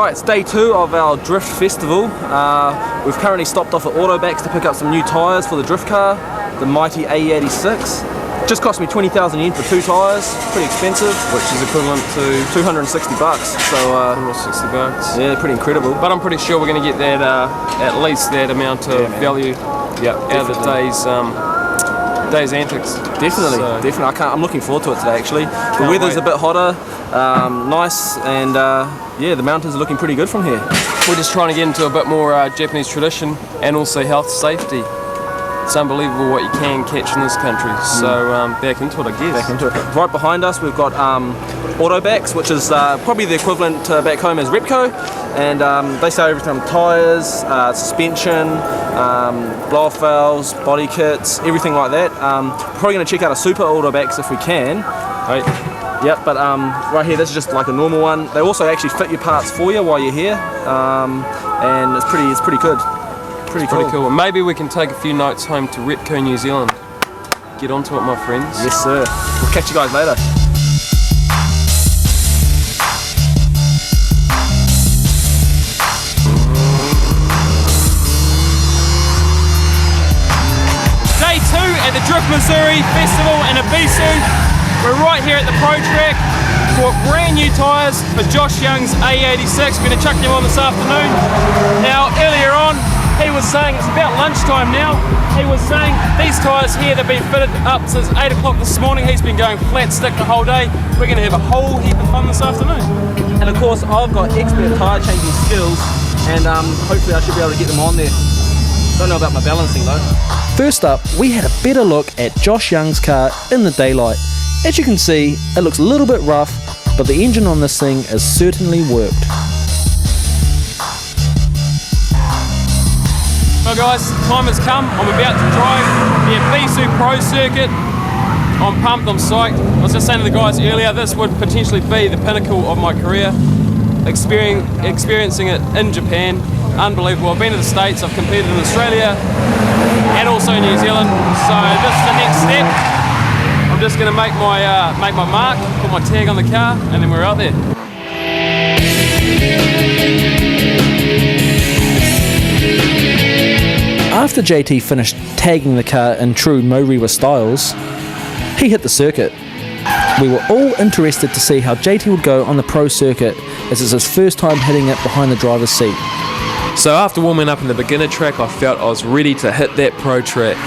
Alright, it's day 2 of our drift festival. We've currently stopped off at Autobacks to pick up some new tyres for the drift car, the mighty A86. Just cost me 20,000 yen for 2 tyres, pretty expensive. Which is equivalent to 260 bucks. So, 60 bucks. Yeah, pretty incredible. But I'm pretty sure we're going to get that, at least that amount of value out of the day's antics. Definitely, definitely. I'm looking forward to it today actually. The weather's a bit hotter, nice, and yeah, the mountains are looking pretty good from here. We're just trying to get into a bit more Japanese tradition and also health safety. It's unbelievable what you can catch in this country. So back into it, I guess. Back into it. Right behind us we've got Autobacks, which is probably the equivalent back home as Repco, and they sell everything from tyres, suspension, blow-off valves, body kits, everything like that. Probably going to check out a Super Autobacks if we can. Right. Yep, but right here, this is just like a normal one. They also actually fit your parts for you while you're here, and it's pretty good. Pretty cool. Well, maybe we can take a few notes home to Repco New Zealand. Get onto it, my friends. Yes, sir. We'll catch you guys later. Day 2 at the Drift Missouri Festival in Ebisu. We're right here at the Pro Track. Bought brand new tyres for Josh Young's A86. We're going to chuck them on this afternoon. Now, earlier on, he was saying, it's about lunchtime now, he was saying these tyres here, they've been fitted up since 8 o'clock this morning. He's been going flat stick the whole day. We're going to have a whole heap of fun this afternoon. And of course, I've got expert tyre changing skills, and hopefully I should be able to get them on there. Don't know about my balancing though. First up, we had a better look at Josh Young's car in the daylight. As you can see, it looks a little bit rough, but the engine on this thing has certainly worked. So guys, time has come. I'm about to drive the Ebisu Pro Circuit. I'm pumped, I'm psyched. I was just saying to the guys earlier, this would potentially be the pinnacle of my career. Experiencing it in Japan, unbelievable. I've been to the States, I've competed in Australia and also New Zealand. So this is the next step. I'm just going to make my mark, put my tag on the car, and then we're out there. After JT finished tagging the car in true Moriwa styles, he hit the circuit. We were all interested to see how JT would go on the Pro Circuit, as it's his first time hitting it behind the driver's seat. So after warming up in the beginner track, I felt I was ready to hit that Pro track.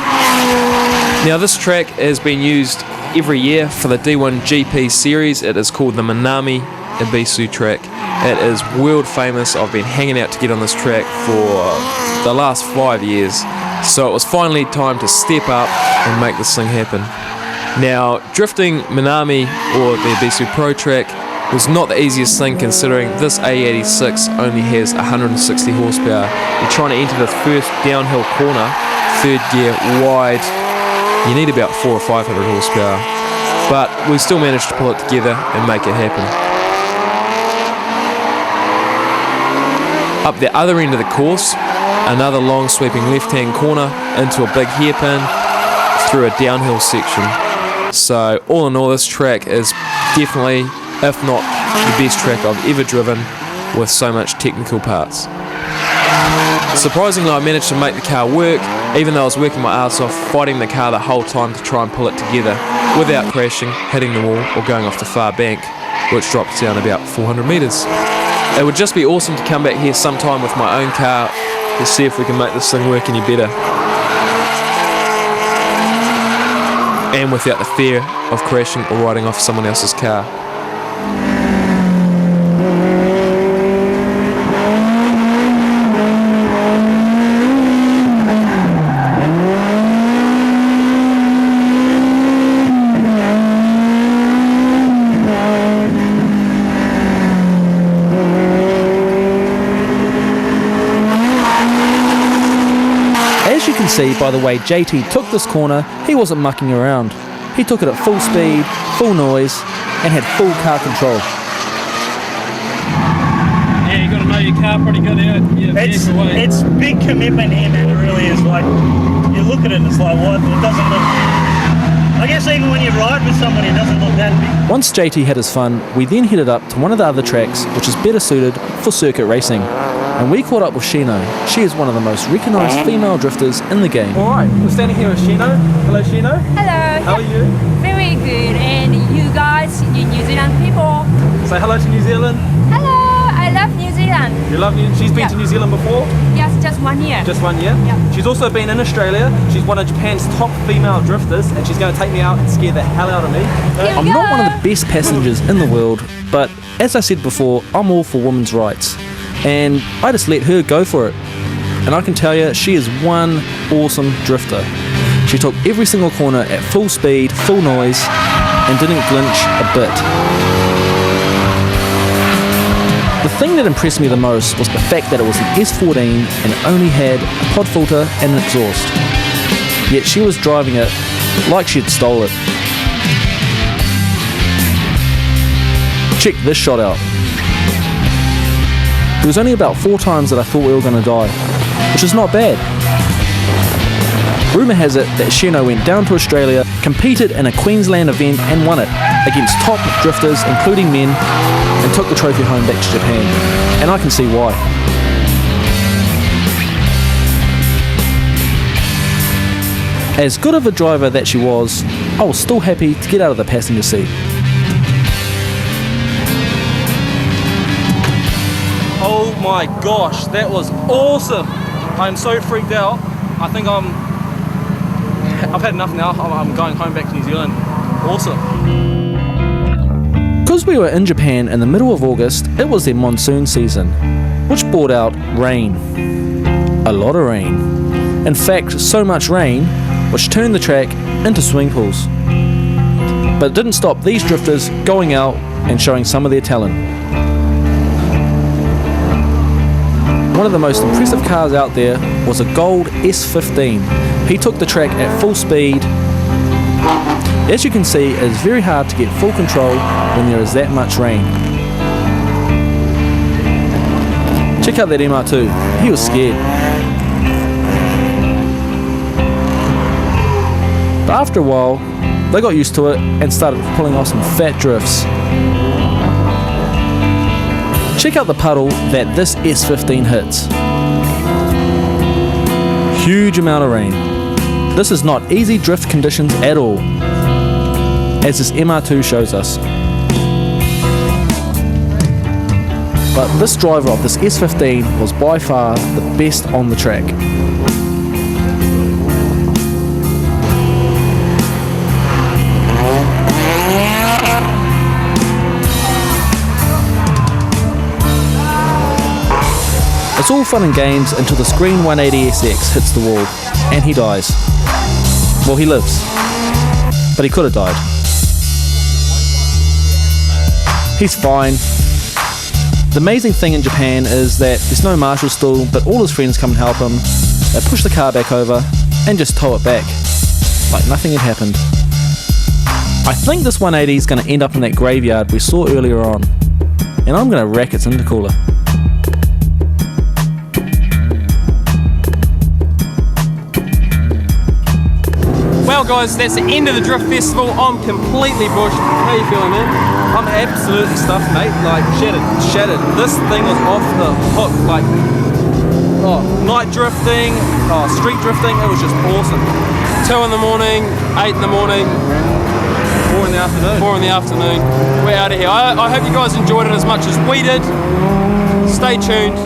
Now this track has been used every year for the D1 GP series. It is called the Minami Ebisu track. It is world famous. I've been hanging out to get on this track for the last 5 years. So it was finally time to step up and make this thing happen. Now, drifting Minami or the Ebisu Pro track was not the easiest thing, considering this A86 only has 160 horsepower. You're trying to enter the first downhill corner, third gear wide. You need about 400 or 500 horsepower, but we still managed to pull it together and make it happen. Up the other end of the course, another long sweeping left-hand corner into a big hairpin through a downhill section. So all in all, this track is definitely, if not the best track I've ever driven, with so much technical parts. Surprisingly, I managed to make the car work, even though I was working my ass off fighting the car the whole time to try and pull it together without crashing, hitting the wall or going off the far bank, which drops down about 400 metres. It would just be awesome to come back here sometime with my own car to see if we can make this thing work any better, and without the fear of crashing or riding off someone else's car. As you can see by the way JT took this corner, he wasn't mucking around. He took it at full speed, full noise, and had full car control. Yeah, you got to know your car pretty good out. It's big commitment here, man. It really is. Like, you look at it and it's like, what? It doesn't look I guess even when you ride with somebody, it doesn't look that big. Once JT had his fun, we then headed up to one of the other tracks, which is better suited for circuit racing. And we caught up with Shino. She is one of the most recognised female drifters in the game. Alright, we're standing here with Shino. Hello Shino. Hello. How are you? Very good. And you guys, you New Zealand people. Say hello to New Zealand. Hello. I love New Zealand. You love New She's been Yeah. to New Zealand before? Yes, just 1 year. Just 1 year? Yeah. She's also been in Australia. She's one of Japan's top female drifters and she's going to take me out and scare the hell out of me. Here I'm we not go. one of the best passengers in the world, but as I said before, I'm all for women's rights. And I just let her go for it. And I can tell you, she is one awesome drifter. She took every single corner at full speed, full noise, and didn't glitch a bit. The thing that impressed me the most was the fact that it was an S14 and it only had a pod filter and an exhaust. Yet she was driving it like she'd stole it. Check this shot out. It was only about 4 times that I thought we were going to die, which is not bad. Rumour has it that Shino went down to Australia, competed in a Queensland event and won it against top drifters, including men, and took the trophy home back to Japan. And I can see why. As good of a driver that she was, I was still happy to get out of the passenger seat. Oh my gosh, that was awesome. I'm so freaked out. I think I've had enough now. I'm going home back to New Zealand. Awesome. Because we were in Japan in the middle of August, it was their monsoon season, which brought out rain. A lot of rain. In fact, so much rain, which turned the track into swimming pools. But it didn't stop these drifters going out and showing some of their talent. One of the most impressive cars out there was a gold S15. He took the track at full speed. As you can see, it is very hard to get full control when there is that much rain. Check out that MR2, he was scared. But after a while, they got used to it and started pulling off some fat drifts. Check out the puddle that this S15 hits. Huge amount of rain. This is not easy drift conditions at all, as this MR2 shows us. But this driver of this S15 was by far the best on the track. It's all fun and games until the Screen 180SX hits the wall and he dies. Well, he lives, but he could have died. He's fine. The amazing thing in Japan is that there's no marshal stool, but all his friends come and help him. They push the car back over and just tow it back, like nothing had happened. I think this 180 is going to end up in that graveyard we saw earlier on, and I'm going to rack its intercooler. Well guys, that's the end of the Drift Festival. I'm completely bushed. How you feeling, man? I'm absolutely stuffed, mate. Like, shattered. This thing was off the hook. Like, night drifting, street drifting, it was just awesome. 2 in the morning, 8 in the morning, 4 in the afternoon. 4 in the afternoon. We're out of here. I hope you guys enjoyed it as much as we did. Stay tuned.